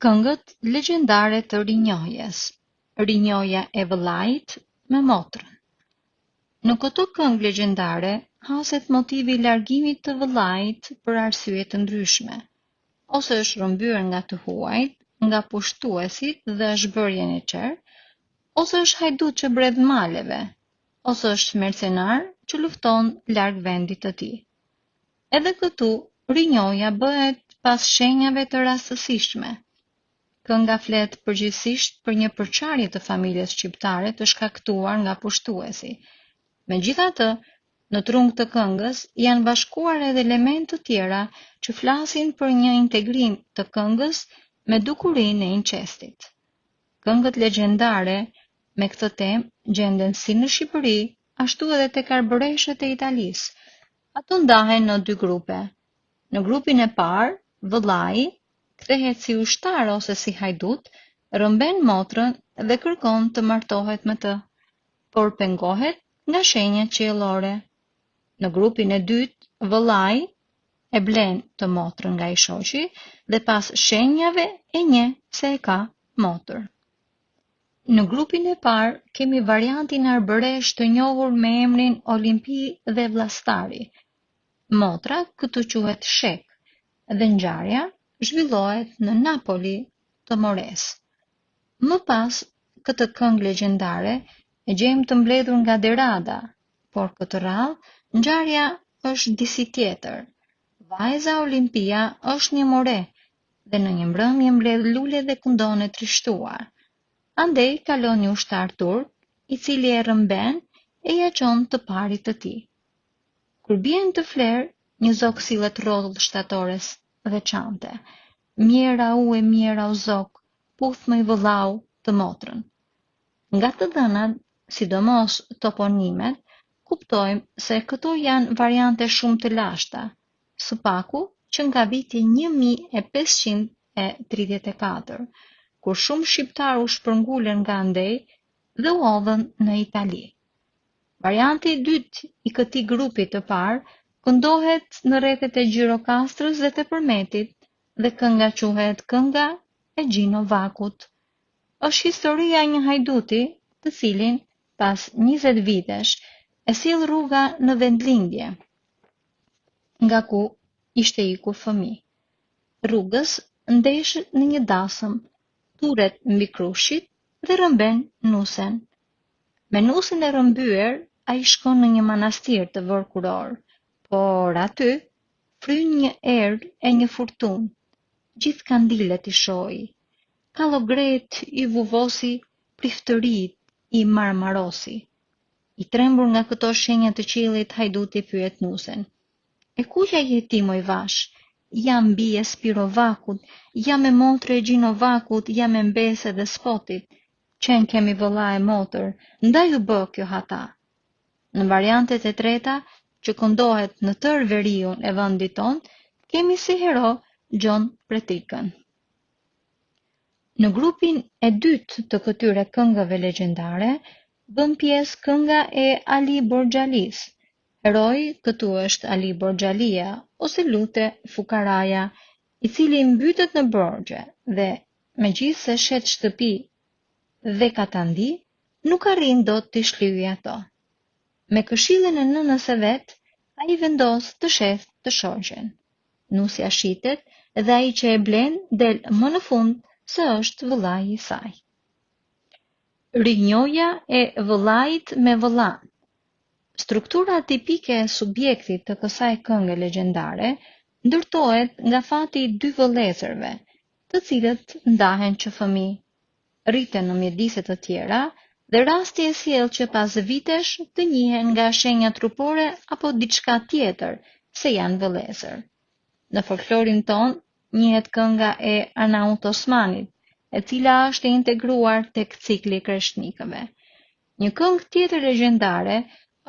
Këngët legjendare të rinjohjes. Rinjohja e vëllait me motrën. Në këto këngë legjendare haset motivi i largimit të vëllait për arsye të ndryshme, ose është rrëmbyer nga të huajt, nga pushtuesit dhe është bërë jeniçer, ose është hajdut që bredh maleve, ose është mercenar që lufton larg vendit të tij. Edhe këtu rinjohja bëhet pas shenjave të rastësishme. Kënga flet përgjithsisht për një përçarje të familjes shqiptare të shkaktuar nga pushtuesi. Megjithatë, në trungu të këngës janë bashkuar edhe elementë të tjera që flasin për një integrim të këngës me dukurinë e incestit. Këngët legjendare me këtë temë gjenden si në Shqipëri, ashtu edhe tek arbëreshët e Italisë. Ato ndahen në dy grupe. Në grupin e parë, vëllai kthehet si ushtar ose si hajdut, rrëmben motrën dhe kërkon të martohet me të, por pengohet nga shenjat qiellore. Në grupin e dytë, vëllai e blen të motrën nga i shoqi dhe pas shenjave e njeh se e ka motër. Në grupin e parë kemi variantin arbëresh të njohur me emrin Olimpi dhe Vllastari. Motra këtu quhet Shek dhe ngjarja zhvillohet në Napoli të Mores. Më pas, këtë këngë legjendare e gjejmë të mbledhur nga Derada, por këtë radhë ngjarja është disi tjetër. Vajza Olimpia është një more dhe në një mbrëmje mbledh lule dhe kundon e trishtuar. Andej kalon një ushtar turk, i cili e rrëmben e ja çon të parit të tij. Kur bien të flerë, një zog sillet rrotull shtatores veçante. Mjera u zog, puth më i vëllau të motrën. Nga të dhënat, sidomos toponimet, kuptojmë se këto janë variante shumë të lashta, së paku që nga viti 1534, kur shumë shqiptar u shpërngulen nga andej dhe u hodhën në Itali. Varianti i dytë i këtij grupi të parë këndohet në rrethet e Gjirokastrës dhe Tepërmetit dhe kënga quhet Kënga e Gjinovakut. Është historia e një hajduti, të cilin pas 20 vitesh e sill rruga në vendlindje, nga ku ishte ikur fëmijë. Rrugës ndeshet në një dasëm, turret mbi krushit dhe rrëmben nusen. Me nusin e rrëmbyer, ai shkon në një manastir të vërë kuror, por aty fryn një erë e një furtunë. Gjithë kandilet i shoi. Kallogret i vuvosi, priftërit i marmarosi. I trembur nga këto shenja të qiellit, hajduti pyet nusen: "E kuja je ti, moj vash? Jam bie Spirovakut, jam e motre e Gjinovakut, jam e mbese dhe spotit. Qenë kemi vëlla e motër, ndaj u bë kjo hata." Në variantet e treta, që këndohet në tër veriun e vendit ton, kemi si hero Gjon Pretikën. Në grupin e dytë të këtyre këngëve legjendare, bën pjesë kënga e Ali Borxhalis. Heroi këtu është Ali Borxhalia ose Lute Fukaraja, i cili mbytet në borxhe dhe megjithse shet shtëpi dhe katandi, nuk arrin dot të shlyejë ato. Me këshillin e nënës e vet, ai vendos të sheth të shoqen. Nusja shitet dhe ai që e blen del më në fund se është vëllai i saj. Rinjohja e vëllait me vëllan. Struktura tipike e subjektit të kësaj këngë legjendare ndërtohet nga fati i dy vëllezërve, të cilët ndahen që fëmijë, rriten në mjedise të tjera dhe rasti e sjell që pas vitesh të njihen nga shenja trupore apo diçka tjetër se janë vëllezër. Në folklorin ton njihet kënga e Arnaut Osmanit, e cila është integruar tek cikli i kreshnikëve. Një këngë tjetër legjendare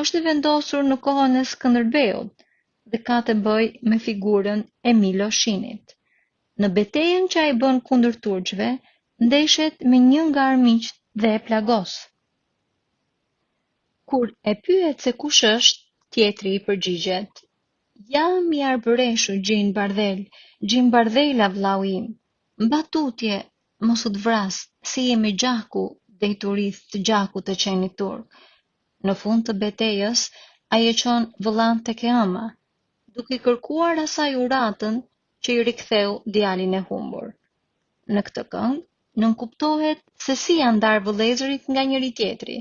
është vendosur në kohën e Skënderbeut dhe ka të bëjë me figurën e Miloshinit. Në betejën që ai bën kundër turqëve, ndeshet me një nga armiqt dhe e plagos. Kur e pyet se kush është, tjetri i përgjigjet: "Jam i arbëreshu Gjin Bardhel, Gjin Bardhela vllau im." Mbatutje, mos u të vras, si jemi gjaku, dejturis të gjaku të qenit turk. Në fund të betejës, ai e çon vëllan tek e ëma, duke kërkuar asaj uratën që i riktheu djalin e humbur. Në këtë këngë, nënkuptohet se si janë ndarë vëllezërit nga njëri tjetri.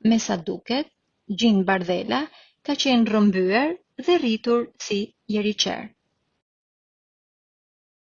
Me sa duket, Gjin Bardhela ka qenë rrëmbyer dhe rritur si jeriqer.